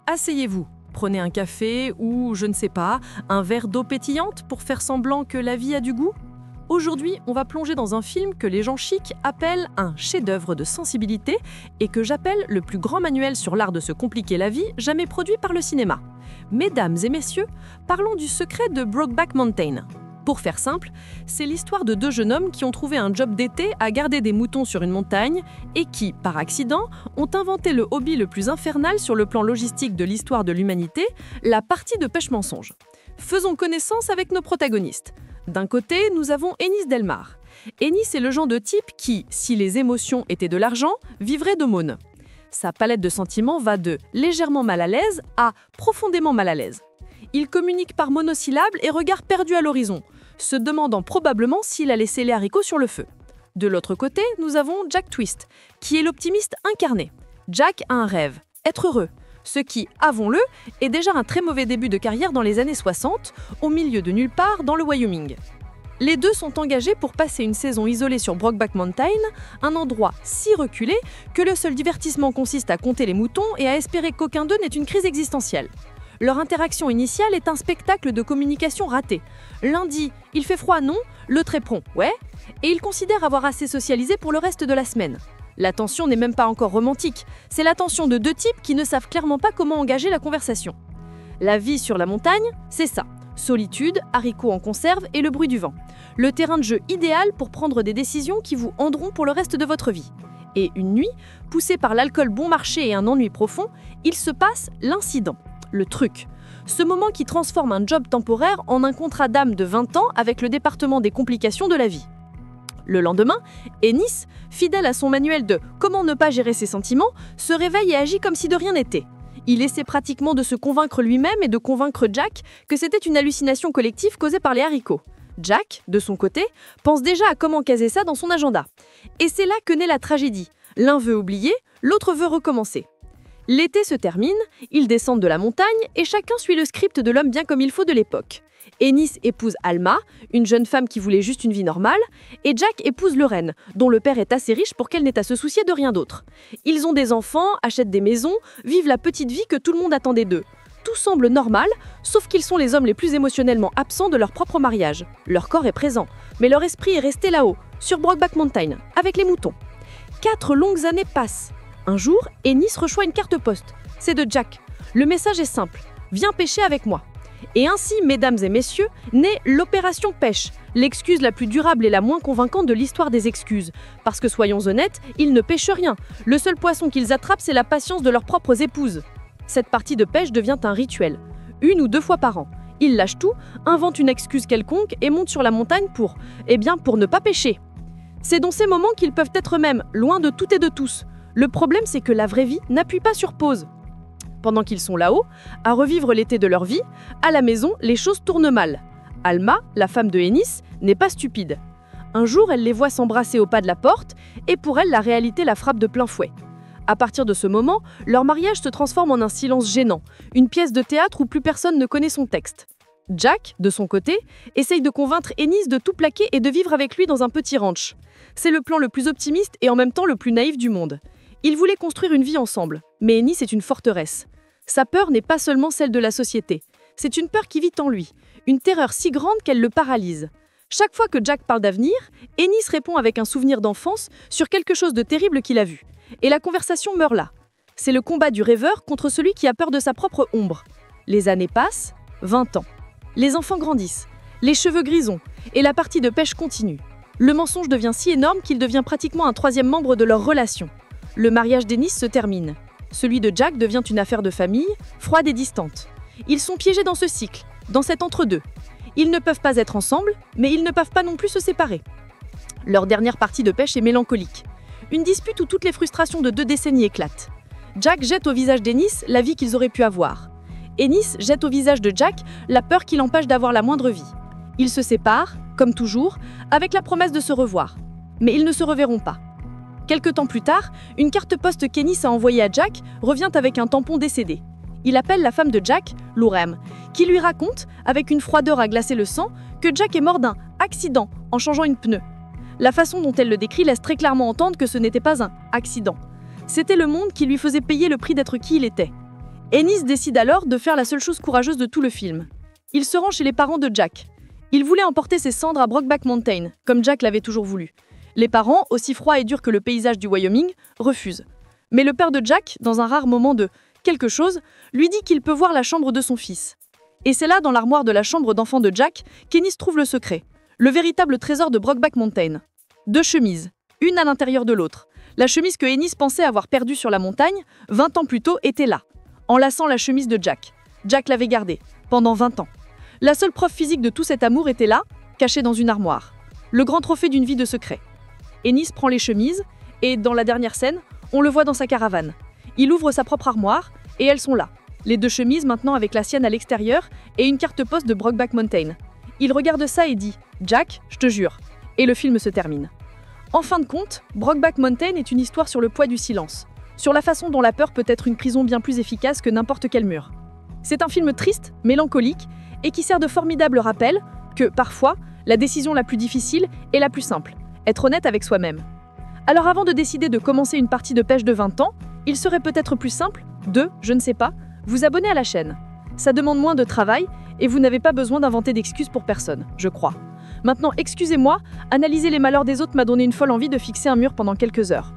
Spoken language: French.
Asseyez-vous, prenez un café ou, je ne sais pas, un verre d'eau pétillante pour faire semblant que la vie a du goût. Aujourd'hui, on va plonger dans un film que les gens chics appellent un chef-d'œuvre de sensibilité et que j'appelle le plus grand manuel sur l'art de se compliquer la vie jamais produit par le cinéma. Mesdames et messieurs, parlons du secret de Brokeback Mountain. Pour faire simple, c'est l'histoire de deux jeunes hommes qui ont trouvé un job d'été à garder des moutons sur une montagne et qui, par accident, ont inventé le hobby le plus infernal sur le plan logistique de l'histoire de l'humanité, la partie de pêche mensonge. Faisons connaissance avec nos protagonistes. D'un côté, nous avons Ennis Delmar. Ennis est le genre de type qui, si les émotions étaient de l'argent, vivrait d'aumône. Sa palette de sentiments va de légèrement mal à l'aise à profondément mal à l'aise. Il communique par monosyllabes et regard perdu à l'horizon, se demandant probablement s'il a laissé les haricots sur le feu. De l'autre côté, nous avons Jack Twist, qui est l'optimiste incarné. Jack a un rêve, être heureux, ce qui, avouons-le, est déjà un très mauvais début de carrière dans les années 60, au milieu de nulle part dans le Wyoming. Les deux sont engagés pour passer une saison isolée sur Brokeback Mountain, un endroit si reculé que le seul divertissement consiste à compter les moutons et à espérer qu'aucun d'eux n'ait une crise existentielle. Leur interaction initiale est un spectacle de communication raté. L'un dit « il fait froid, non ?» L'autre répond « ouais ?» et ils considèrent avoir assez socialisé pour le reste de la semaine. La tension n'est même pas encore romantique, c'est la tension de deux types qui ne savent clairement pas comment engager la conversation. La vie sur la montagne, c'est ça. Solitude, haricots en conserve et le bruit du vent. Le terrain de jeu idéal pour prendre des décisions qui vous handeront pour le reste de votre vie. Et une nuit, poussé par l'alcool bon marché et un ennui profond, il se passe l'incident. Le truc. Ce moment qui transforme un job temporaire en un contrat d'âme de 20 ans avec le département des complications de la vie. Le lendemain, Ennis, fidèle à son manuel de « Comment ne pas gérer ses sentiments », se réveille et agit comme si de rien n'était. Il essaie pratiquement de se convaincre lui-même et de convaincre Jack que c'était une hallucination collective causée par les haricots. Jack, de son côté, pense déjà à comment caser ça dans son agenda. Et c'est là que naît la tragédie. L'un veut oublier, l'autre veut recommencer. L'été se termine, ils descendent de la montagne et chacun suit le script de l'homme bien comme il faut de l'époque. Ennis épouse Alma, une jeune femme qui voulait juste une vie normale, et Jack épouse Lorraine, dont le père est assez riche pour qu'elle n'ait à se soucier de rien d'autre. Ils ont des enfants, achètent des maisons, vivent la petite vie que tout le monde attendait d'eux. Tout semble normal, sauf qu'ils sont les hommes les plus émotionnellement absents de leur propre mariage. Leur corps est présent, mais leur esprit est resté là-haut, sur Brokeback Mountain, avec les moutons. 4 longues années passent. Un jour, Ennis reçoit une carte poste. C'est de Jack. Le message est simple. « Viens pêcher avec moi ». Et ainsi, mesdames et messieurs, naît l'opération pêche, l'excuse la plus durable et la moins convaincante de l'histoire des excuses. Parce que soyons honnêtes, ils ne pêchent rien. Le seul poisson qu'ils attrapent, c'est la patience de leurs propres épouses. Cette partie de pêche devient un rituel. 1 ou 2 fois par an. Ils lâchent tout, inventent une excuse quelconque et montent sur la montagne pour ne pas pêcher. C'est dans ces moments qu'ils peuvent être eux-mêmes, loin de tout et de tous. Le problème, c'est que la vraie vie n'appuie pas sur pause. Pendant qu'ils sont là-haut, à revivre l'été de leur vie, à la maison, les choses tournent mal. Alma, la femme de Ennis, n'est pas stupide. Un jour, elle les voit s'embrasser au pas de la porte, et pour elle, la réalité la frappe de plein fouet. À partir de ce moment, leur mariage se transforme en un silence gênant, une pièce de théâtre où plus personne ne connaît son texte. Jack, de son côté, essaye de convaincre Ennis de tout plaquer et de vivre avec lui dans un petit ranch. C'est le plan le plus optimiste et en même temps le plus naïf du monde. Ils voulaient construire une vie ensemble, mais Ennis est une forteresse. Sa peur n'est pas seulement celle de la société. C'est une peur qui vit en lui, une terreur si grande qu'elle le paralyse. Chaque fois que Jack parle d'avenir, Ennis répond avec un souvenir d'enfance sur quelque chose de terrible qu'il a vu. Et la conversation meurt là. C'est le combat du rêveur contre celui qui a peur de sa propre ombre. Les années passent, 20 ans. Les enfants grandissent, les cheveux grisonnent, et la partie de pêche continue. Le mensonge devient si énorme qu'il devient pratiquement un 3e membre de leur relation. Le mariage d'Ennis se termine. Celui de Jack devient une affaire de famille, froide et distante. Ils sont piégés dans ce cycle, dans cet entre-deux. Ils ne peuvent pas être ensemble, mais ils ne peuvent pas non plus se séparer. Leur dernière partie de pêche est mélancolique. Une dispute où toutes les frustrations de 2 décennies éclatent. Jack jette au visage d'Ennis la vie qu'ils auraient pu avoir. Ennis jette au visage de Jack la peur qui l'empêche d'avoir la moindre vie. Ils se séparent, comme toujours, avec la promesse de se revoir. Mais ils ne se reverront pas. Quelque temps plus tard, une carte poste qu'Ennis a envoyée à Jack revient avec un tampon décédé. Il appelle la femme de Jack, Lorraine, qui lui raconte, avec une froideur à glacer le sang, que Jack est mort d'un accident en changeant une pneu. La façon dont elle le décrit laisse très clairement entendre que ce n'était pas un accident. C'était le monde qui lui faisait payer le prix d'être qui il était. Ennis décide alors de faire la seule chose courageuse de tout le film. Il se rend chez les parents de Jack. Il voulait emporter ses cendres à Brokeback Mountain, comme Jack l'avait toujours voulu. Les parents, aussi froids et durs que le paysage du Wyoming, refusent. Mais le père de Jack, dans un rare moment de quelque chose, lui dit qu'il peut voir la chambre de son fils. Et c'est là, dans l'armoire de la chambre d'enfant de Jack, qu'Ennis trouve le secret, le véritable trésor de Brokeback Mountain. 2 chemises, une à l'intérieur de l'autre. La chemise que Ennis pensait avoir perdue sur la montagne, 20 ans plus tôt, était là, enlaçant la chemise de Jack. Jack l'avait gardée, pendant 20 ans. La seule preuve physique de tout cet amour était là, cachée dans une armoire. Le grand trophée d'une vie de secret. Ennis prend les chemises, et dans la dernière scène, on le voit dans sa caravane. Il ouvre sa propre armoire, et elles sont là. Les 2 chemises maintenant avec la sienne à l'extérieur, et une carte poste de Brokeback Mountain. Il regarde ça et dit « Jack, je te jure ». Et le film se termine. En fin de compte, Brokeback Mountain est une histoire sur le poids du silence, sur la façon dont la peur peut être une prison bien plus efficace que n'importe quel mur. C'est un film triste, mélancolique, et qui sert de formidable rappel que, parfois, la décision la plus difficile est la plus simple, être honnête avec soi-même. Alors avant de décider de commencer une partie de pêche de 20 ans, il serait peut-être plus simple de, je ne sais pas, vous abonner à la chaîne. Ça demande moins de travail et vous n'avez pas besoin d'inventer d'excuses pour personne, je crois. Maintenant, excusez-moi, analyser les malheurs des autres m'a donné une folle envie de fixer un mur pendant quelques heures.